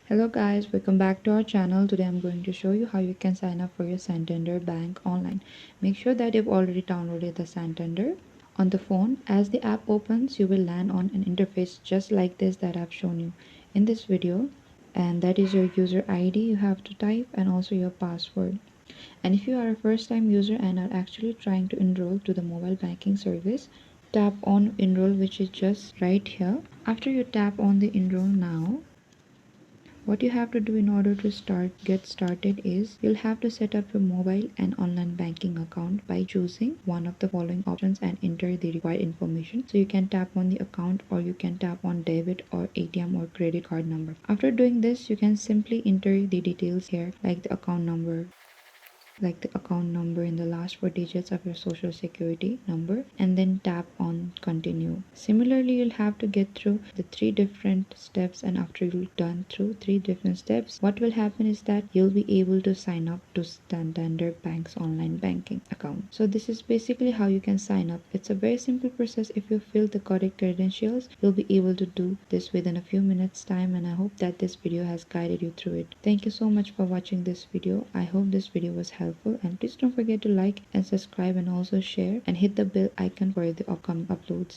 Hello guys, welcome back to our channel. Today I'm going to show you how you can sign up for your Santander Bank online. Make sure that you've already downloaded the Santander on the phone. As the app opens, you will land on an interface just like this that I've shown you in this video, and that is your user ID you have to type and also your password. And if you are a first time user and are actually trying to enroll to the mobile banking service, tap on enroll, which is just right here. After you tap on the enroll now, what you have to do in order to get started is you'll have to set up your mobile and online banking account by choosing one of the following options and enter the required information. So you can tap on the account, or you can tap on debit or ATM or credit card number. After doing this, you can simply enter the details here, like the account number in the last four digits of your social security number, and then tap on continue. Similarly, you'll have to get through the three different steps, and after you've done through three different steps, what will happen is that you'll be able to sign up to Santander Bank's online banking account. So this is basically how you can sign up. It's a very simple process. If you fill the correct credentials, you'll be able to do this within a few minutes time, and I hope that this video has guided you through it. Thank you so much for watching this video. I hope this video was helpful, and please don't forget to like and subscribe and also share and hit the bell icon for the upcoming uploads.